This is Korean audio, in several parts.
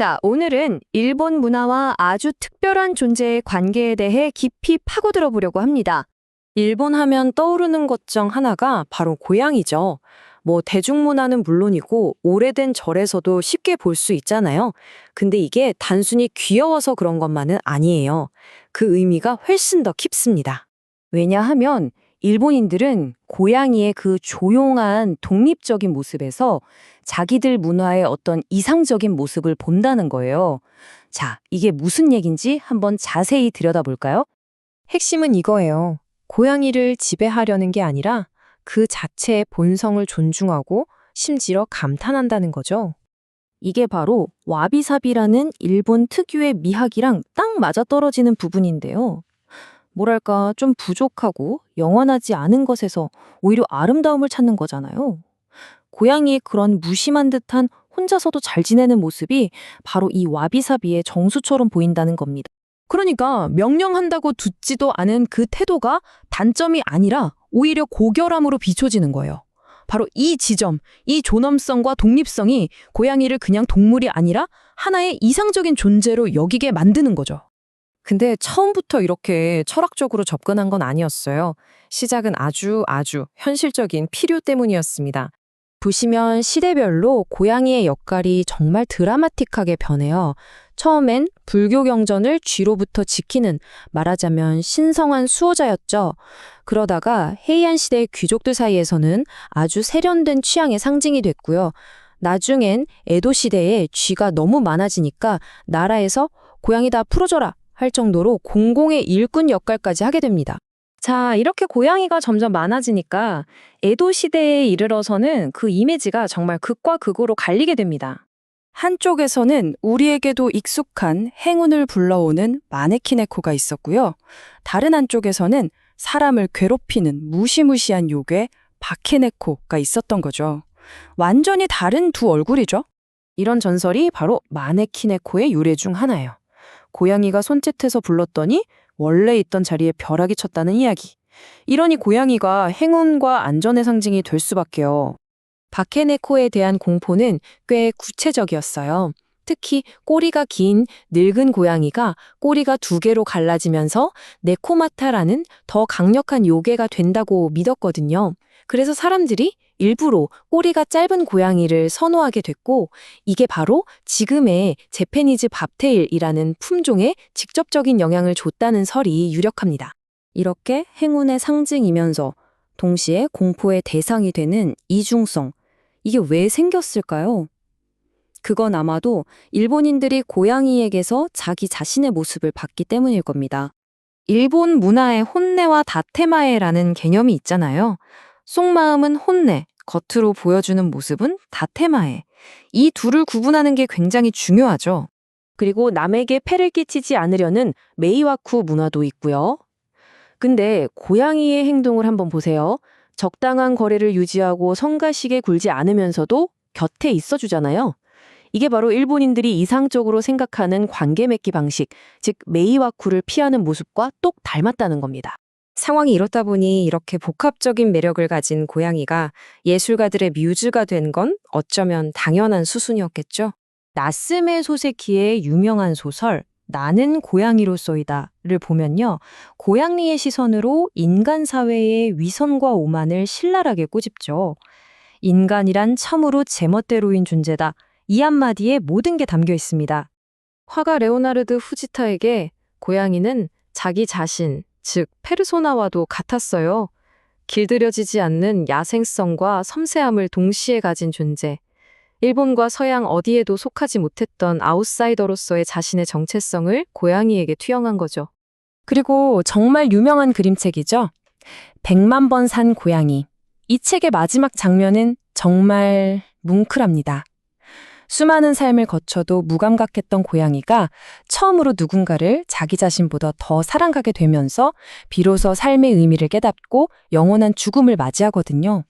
자, 오늘은 일본 문화와 아주 특별한 존재의 관계에 대해 깊이 파고들어 보려고 합니다. 일본 하면 떠오르는 것 중 하나가 바로 고양이죠. 대중문화는 물론이고 오래된 절에서도 쉽게 볼 수 있잖아요. 근데 이게 단순히 귀여워서 그런 것만은 아니에요. 그 의미가 훨씬 더 깊습니다. 왜냐하면 일본인들은 고양이의 그 조용한 독립적인 모습에서 자기들 문화의 어떤 이상적인 모습을 본다는 거예요. 자, 이게 무슨 얘긴지 한번 자세히 들여다볼까요? 핵심은 이거예요. 고양이를 지배하려는 게 아니라 그 자체의 본성을 존중하고 심지어 감탄한다는 거죠. 이게 바로 와비사비라는 일본 특유의 미학이랑 딱 맞아떨어지는 부분인데요. 뭐랄까, 좀 부족하고 영원하지 않은 것에서 오히려 아름다움을 찾는 거잖아요. 고양이의 그런 무심한 듯한 혼자서도 잘 지내는 모습이 바로 이 와비사비의 정수처럼 보인다는 겁니다. 그러니까 명령한다고 듣지도 않은 그 태도가 단점이 아니라 오히려 고결함으로 비춰지는 거예요. 바로 이 지점, 이 존엄성과 독립성이 고양이를 그냥 동물이 아니라 하나의 이상적인 존재로 여기게 만드는 거죠. 근데 처음부터 이렇게 철학적으로 접근한 건 아니었어요. 시작은 아주 현실적인 필요 때문이었습니다. 보시면 시대별로 고양이의 역할이 정말 드라마틱하게 변해요. 처음엔 불교 경전을 쥐로부터 지키는, 말하자면 신성한 수호자였죠. 그러다가 헤이안 시대 귀족들 사이에서는 아주 세련된 취향의 상징이 됐고요. 나중엔 에도 시대에 쥐가 너무 많아지니까 나라에서 고양이 다 풀어줘라 할 정도로 공공의 일꾼 역할까지 하게 됩니다. 자, 이렇게 고양이가 점점 많아지니까 에도 시대에 이르러서는 그 이미지가 정말 극과 극으로 갈리게 됩니다. 한쪽에서는 우리에게도 익숙한 행운을 불러오는 마네키네코가 있었고요. 다른 한쪽에서는 사람을 괴롭히는 무시무시한 요괴 바케네코가 있었던 거죠. 완전히 다른 두 얼굴이죠. 이런 전설이 바로 마네키네코의 유래 중 하나예요. 고양이가 손짓해서 불렀더니 원래 있던 자리에 벼락이 쳤다는 이야기. 이러니 고양이가 행운과 안전의 상징이 될 수밖에요. 바케네코에 대한 공포는 꽤 구체적이었어요. 특히 꼬리가 긴 늙은 고양이가 꼬리가 두 개로 갈라지면서 네코마타라는 더 강력한 요괴가 된다고 믿었거든요. 그래서 사람들이 일부러 꼬리가 짧은 고양이를 선호하게 됐고, 이게 바로 지금의 재패니즈 밥테일이라는 품종에 직접적인 영향을 줬다는 설이 유력합니다. 이렇게 행운의 상징이면서 동시에 공포의 대상이 되는 이중성, 이게 왜 생겼을까요? 그건 아마도 일본인들이 고양이에게서 자기 자신의 모습을 봤기 때문일 겁니다. 일본 문화의 혼내와 다테마에라는 개념이 있잖아요. 속마음은 혼내, 겉으로 보여주는 모습은 다테마에. 이 둘을 구분하는 게 굉장히 중요하죠. 그리고 남에게 폐를 끼치지 않으려는 메이와쿠 문화도 있고요. 근데 고양이의 행동을 한번 보세요. 적당한 거리를 유지하고 성가시게 굴지 않으면서도 곁에 있어주잖아요. 이게 바로 일본인들이 이상적으로 생각하는 관계 맺기 방식, 즉 메이와쿠를 피하는 모습과 똑 닮았다는 겁니다. 상황이 이렇다 보니 이렇게 복합적인 매력을 가진 고양이가 예술가들의 뮤즈가 된 건 어쩌면 당연한 수순이었겠죠. 나스메 소세키의 유명한 소설 나는 고양이로서이다를 보면요. 고양이의 시선으로 인간 사회의 위선과 오만을 신랄하게 꼬집죠. 인간이란 참으로 제멋대로인 존재다. 이 한마디에 모든 게 담겨 있습니다. 화가 레오나르드 후지타에게 고양이는 자기 자신, 즉 페르소나와도 같았어요. 길들여지지 않는 야생성과 섬세함을 동시에 가진 존재. 일본과 서양 어디에도 속하지 못했던 아웃사이더로서의 자신의 정체성을 고양이에게 투영한 거죠. 그리고 정말 유명한 그림책이죠. 100만 번 산 고양이. 이 책의 마지막 장면은 정말 뭉클합니다. 수많은 삶을 거쳐도 무감각했던 고양이가 처음으로 누군가를 자기 자신보다 더 사랑하게 되면서 비로소 삶의 의미를 깨닫고 영원한 죽음을 맞이하거든요.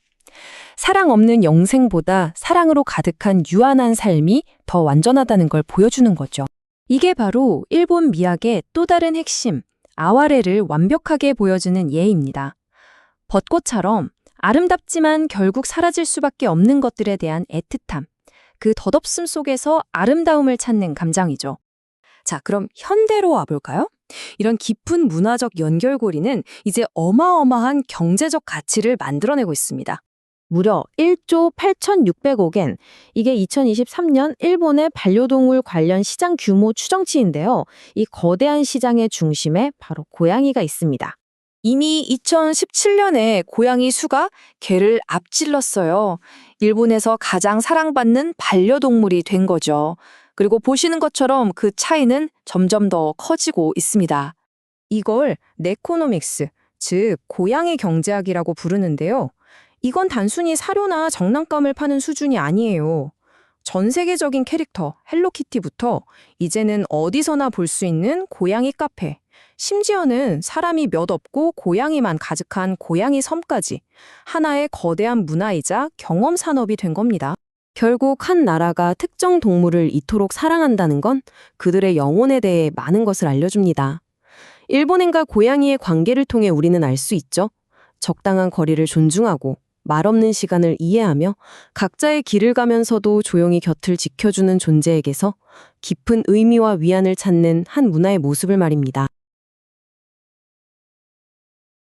사랑 없는 영생보다 사랑으로 가득한 유한한 삶이 더 완전하다는 걸 보여주는 거죠. 이게 바로 일본 미학의 또 다른 핵심, 아와레를 완벽하게 보여주는 예입니다. 벚꽃처럼 아름답지만 결국 사라질 수밖에 없는 것들에 대한 애틋함, 그 덧없음 속에서 아름다움을 찾는 감정이죠. 자, 그럼 현대로 와볼까요? 이런 깊은 문화적 연결고리는 이제 어마어마한 경제적 가치를 만들어내고 있습니다. 무려 1조 8,600억 엔. 이게 2023년 일본의 반려동물 관련 시장 규모 추정치인데요. 이 거대한 시장의 중심에 바로 고양이가 있습니다. 이미 2017년에 고양이 수가 개를 앞질렀어요. 일본에서 가장 사랑받는 반려동물이 된 거죠. 그리고 보시는 것처럼 그 차이는 점점 더 커지고 있습니다. 이걸 네코노믹스, 즉 고양이 경제학이라고 부르는데요. 이건 단순히 사료나 장난감을 파는 수준이 아니에요. 전 세계적인 캐릭터 헬로키티부터 이제는 어디서나 볼 수 있는 고양이 카페, 심지어는 사람이 몇 없고 고양이만 가득한 고양이 섬까지 하나의 거대한 문화이자 경험 산업이 된 겁니다. 결국 한 나라가 특정 동물을 이토록 사랑한다는 건 그들의 영혼에 대해 많은 것을 알려줍니다. 일본인과 고양이의 관계를 통해 우리는 알 수 있죠. 적당한 거리를 존중하고 말 없는 시간을 이해하며 각자의 길을 가면서도 조용히 곁을 지켜주는 존재에게서 깊은 의미와 위안을 찾는 한 문화의 모습을 말입니다.